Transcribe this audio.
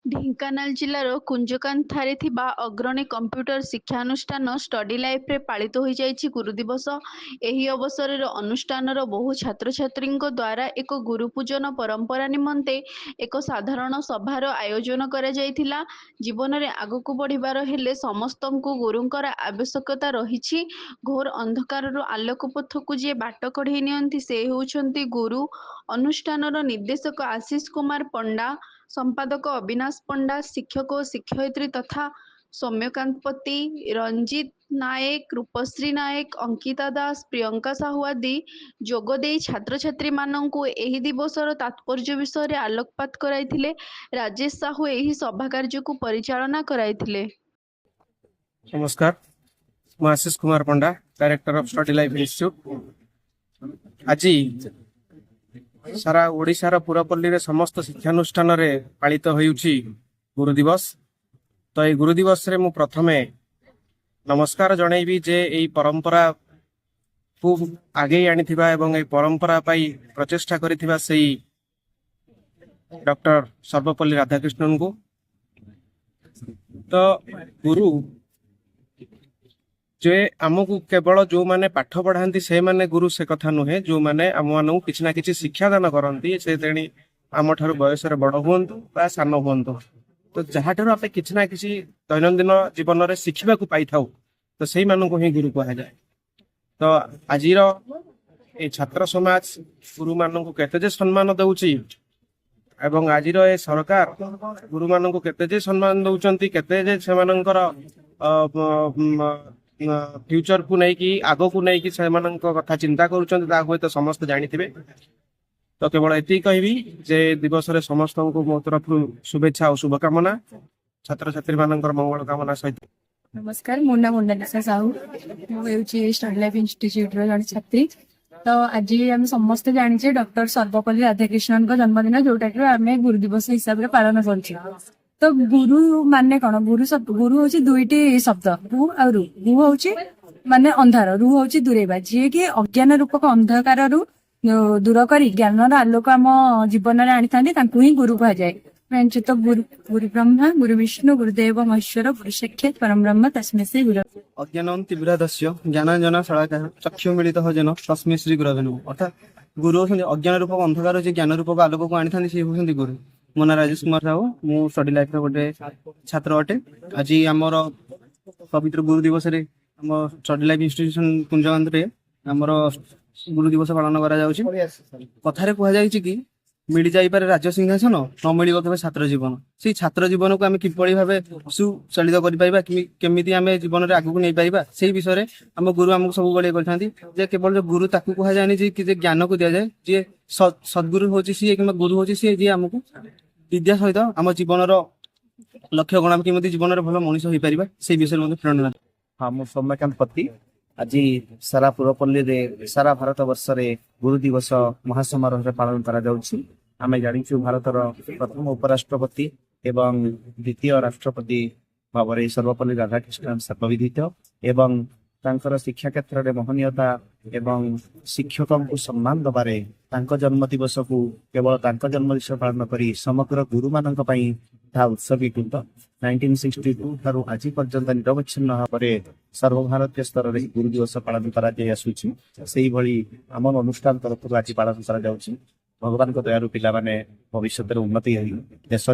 ଢେଙ୍କାନାଳ ଜିଲ୍ଲାର କୁଞ୍ଜକାନ୍ଥଠାରେ ଥିବା ଅଗ୍ରଣୀ କମ୍ପ୍ୟୁଟର ଶିକ୍ଷାନୁଷ୍ଠାନ ଷ୍ଟଡି ଲାଇଫରେ ପାଳିତ ହୋଇଯାଇଛି ଗୁରୁ ଦିବସ। ଏହି ଅବସରରେ ଅନୁଷ୍ଠାନର ବହୁ ଛାତ୍ରଛାତ୍ରୀଙ୍କ ଦ୍ୱାରା ଏକ ଗୁରୁ ପୂଜନ ପରମ୍ପରା ନିମନ୍ତେ ଏକ ସାଧାରଣ ସଭାର ଆୟୋଜନ କରାଯାଇଥିଲା। ଜୀବନରେ ଆଗକୁ ବଢ଼ିବାର ହେଲେ ସମସ୍ତଙ୍କୁ ଗୁରୁଙ୍କର ଆବଶ୍ୟକତା ରହିଛି। ଘୋର ଅନ୍ଧକାରରୁ ଆଲୋକ ପଥକୁ ଯିଏ ବାଟ କଢ଼େଇ ନିଅନ୍ତି ସେ ହେଉଛନ୍ତି ଗୁରୁ। ଅନୁଷ୍ଠାନର ନିର୍ଦ୍ଦେଶକ ଆଶିଷ କୁମାର ପଣ୍ଡା, ସମ୍ପାଦକ ଅବିନାଶ ପଣ୍ଡା, ଶିକ୍ଷକ ଓ ଶିକ୍ଷୟିତ୍ରୀ ତଥା ସୌମ୍ୟକାନ୍ତ, ରଞ୍ଜିତ ନାୟକ, ରୂପଶ୍ରୀ ନାୟକ, ଅଙ୍କିତା ଦାସ, ପ୍ରିୟଙ୍କା ସାହୁ ଆଦି ଯୋଗ ଦେଇ ଛାତ୍ରଛାତ୍ରୀମାନଙ୍କୁ ଏହି ଦିବସର ତାତ୍ପର୍ଯ୍ୟ ବିଷୟରେ ଆଲୋକପାତ କରାଇଥିଲେ। ରାଜେଶ ସାହୁ ଏହି ସଭା କାର୍ଯ୍ୟକୁ ପରିଚାଳନା କରାଇଥିଲେ। नमस्कार, ମୁଁ Ashish Kumar Panda, director of study life institute. ଆଜି ସାରା ଓଡ଼ିଶାର ପୁରପଲ୍ଲୀରେ ସମସ୍ତ ଶିକ୍ଷାନୁଷ୍ଠାନରେ ପାଳିତ ହେଉଛି ଗୁରୁ ଦିବସ। ତ ଏଇ ଗୁରୁ ଦିବସରେ ମୁଁ ପ୍ରଥମେ ନମସ୍କାର ଜଣାଇବି ଯେ ଏହି ପରମ୍ପରାକୁ ଆଗେଇ ଆଣିଥିବା ଏବଂ ଏହି ପରମ୍ପରା ପାଇଁ ପ୍ରଚେଷ୍ଟା କରିଥିବା ସେଇ ଡକ୍ଟର ସର୍ବପଲ୍ଲୀ ରାଧାକୃଷ୍ଣନଙ୍କୁ। ତ ଗୁରୁ जे आमको केवल जो माने पाठ पढ़ाती से माने गुरु से कथा नुहे, जो माने आम मानू किसी ना किसी शिक्षादान करती से तेणी आम ठार बयस बड़ हूँ सान हूँ, तो जहाँ ठार आप किसी ना किसी दैनंदिन जीवन में शिखा पाई था तो से ही गुरु कह जाए। तो आज छात्र समाज गुरु मान को केते सम्मान दौची एवं आज ए सरकार गुरु मान को केते सम्मान दौरान केते फ्यूचर को नहीं कि आग को नहीं कि कथा चिंता करुँच तो समस्त जानी थे। तो केवल ये कहबी जे दिवस रे समस्त को मो तरफ शुभेच्छा और शुभकामना, छात्र छात्री मान मंगल कामना सहित। नमस्कार, मो ना मोनालिसा साहू, मुझे स्टडी लाइफ इंस्टीट्यूट जन छात्री। तो आज आम समस्त जाने डॉक्टर सर्वपल्ली राधाकृष्णन जन्मदिन जोटा कि आम गुरु दिवस हिसाब से पालन कर। तो गुरु माने कौन? गुरु हूँ दुईटी शब्द, गु और रु। गु हूँ माने अंधार, रु हूँ दूरेबा, जी कि अज्ञान रूपक अंधकार दूर कर ज्ञान आलोक आम जीवन में आनी था ही गुरु कह जाए। तो गुरु ब्रह्मा गुरु विष्णु गुरुदेव महेश्वर गुरु साक्षात् परम ब्रह्म तस्मै श्री गुरवे नमः। अज्ञानंति विराधस्य ज्ञानांजन शलाकया चक्षु मिलित जेन तस्मै श्री गुरवे नमः। अर्थात गुरु अज्ञान रूपक अंधकार जो ज्ञान रूपक आलोक को आनी था गुरु। मो ना राजेश कुमार साहू, मु स्टडी लाइफ गोटे छात्र अटे। आज आमर पवित्र गुरु दिवस रे आम स्टडी लाइफ इंस्टीट्यूशन कुंजकांथ आमर गुरु दिवस पालन करा जाउछि। कथारे कह जाइछि कि मिल जाई पारे राज्य सिंहासन, न मिलिब केबे छात्र जीवन। से छात्र जीवन को आम किपरि भाबे सुचालित करि पाइबा, केमिति आम जीवन रे आगु नै पाइबा, से विषय रे आम गुरु हमको सब बळे करथांती। जे केवल जो गुरु ताकू कह जानि जे कि जे ज्ञान को दिया जाय, जे सद्गुरु होछि सी कि गुरु होछि सी जे हमको विद्या सहित आम जीवन लक्ष्य गण केमी जीवन में भल मनीष हो पार से विषय में प्रेरणा। हाँ, मु सौम्यकांत पति। आज सारा पुरपल्ली रे सारा भारत वर्ष रे गुरु दिवस महासमारोह पालन करा जाउछि। आमे जानिछु भारतर प्रथम उपराष्ट्रपति एवं द्वितीय राष्ट्रपति भाव में सर्वपल्ली राधाकृष्णन सर्वविदित एवं तांकर शिक्षा क्षेत्र में महनीयता एवं शिक्षकों को सम्मान दबारे तांको जन्म दिवस को केवल तांको जन्म दिवस पालन करी समग्र गुरु मानक पई ता उत्सर्गीकृत। 1962 ठारू आज पर्यंत निरवच्छिन्न भाव में सर्वभारतीय स्तर में गुरु दिवस पालन करा जाय आसुछि। सेही भली आम अनुष्ठान तरफ आज पालन करा जाउछि। भगवान को दयारु पिला माने भविष्य उन्नति देश